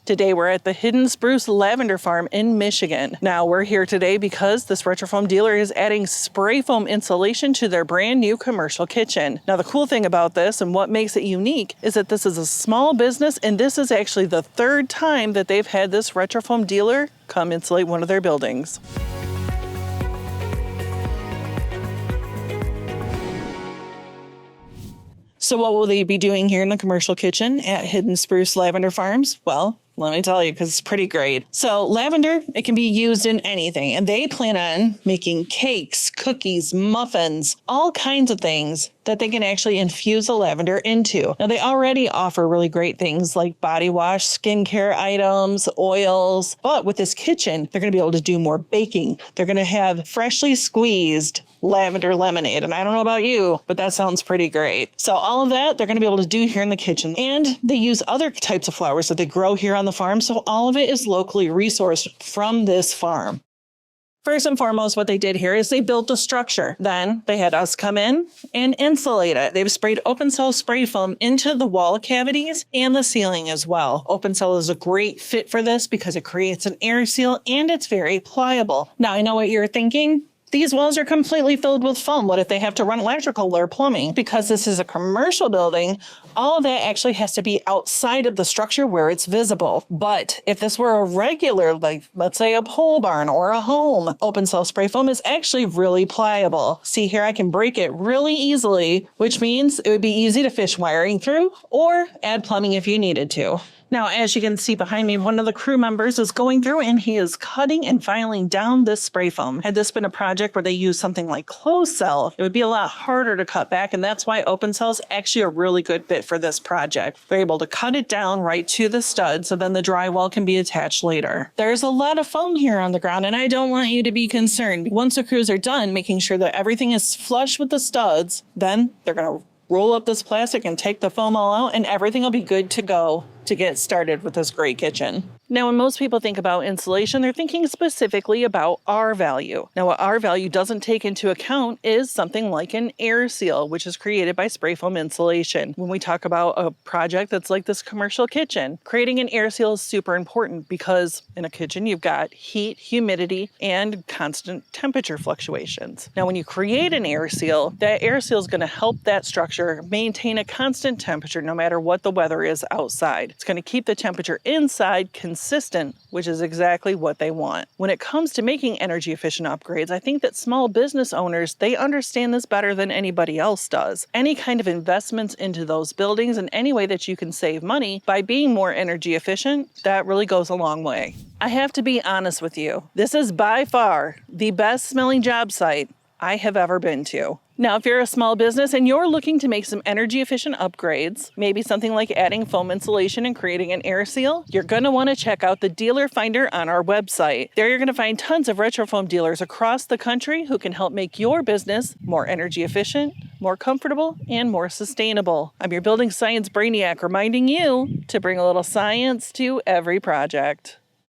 Today we're at the Hidden Spruce Lavender Farm in Michigan. Now we're here today because this RetroFoam dealer is adding spray foam insulation to their brand new commercial kitchen. Now the cool thing about this and what makes it unique is that this is a small business, and this is actually the third time that they've had this RetroFoam dealer come insulate one of their buildings. So what will they be doing here in the commercial kitchen at Hidden Spruce Lavender Farms? Well, let me tell you, because it's pretty great. So lavender, it can be used in anything, and they plan on making cakes, cookies, muffins, all kinds of things that they can actually infuse the lavender into. Now, they already offer really great things like body wash, skincare items, oils, but with this kitchen, they're going to be able to do more baking. They're going to have freshly squeezed lavender lemonade. And I don't know about you, but that sounds pretty great. So all of that they're going to be able to do here in the kitchen. And they use other types of flowers that they grow here on the farm. So all of it is locally resourced from this farm. First and foremost, what they did here is they built a structure. Then they had us come in and insulate it. They've sprayed open cell spray foam into the wall cavities and the ceiling as well. Open cell is a great fit for this because it creates an air seal and it's very pliable. Now I know what you're thinking. These walls are completely filled with foam. What if they have to run electrical or plumbing? Because this is a commercial building, all of that actually has to be outside of the structure where it's visible. But if this were a regular, like let's say a pole barn or a home, open cell spray foam is actually really pliable. See here, I can break it really easily, which means it would be easy to fish wiring through or add plumbing if you needed to. Now, as you can see behind me, one of the crew members is going through and he is cutting and filing down this spray foam. Had this been a project where they use something like closed cell, it would be a lot harder to cut back, and that's why open cell is actually a really good fit for this project. They're able to cut it down right to the stud so then the drywall can be attached later. There's a lot of foam here on the ground, and I don't want you to be concerned. Once the crews are done making sure that everything is flush with the studs, then they're going to roll up this plastic and take the foam all out, and everything will be good to go to get started with this great kitchen. Now, when most people think about insulation, they're thinking specifically about R value. Now, what R value doesn't take into account is something like an air seal, which is created by spray foam insulation. When we talk about a project that's like this commercial kitchen, creating an air seal is super important because in a kitchen, you've got heat, humidity, and constant temperature fluctuations. Now, when you create an air seal, that air seal is going to help that structure maintain a constant temperature no matter what the weather is outside. It's going to keep the temperature inside consistent, which is exactly what they want. When it comes to making energy efficient upgrades, I think that small business owners, they understand this better than anybody else does. Any kind of investments into those buildings and any way that you can save money by being more energy efficient, that really goes a long way. I have to be honest with you. This is by far the best smelling job site I have ever been to. Now, if you're a small business and you're looking to make some energy efficient upgrades, maybe something like adding foam insulation and creating an air seal, you're going to want to check out the dealer finder on our website. There you're going to find tons of RetroFoam dealers across the country who can help make your business more energy efficient, more comfortable, and more sustainable. I'm your building science Brainiac reminding you to bring a little science to every project.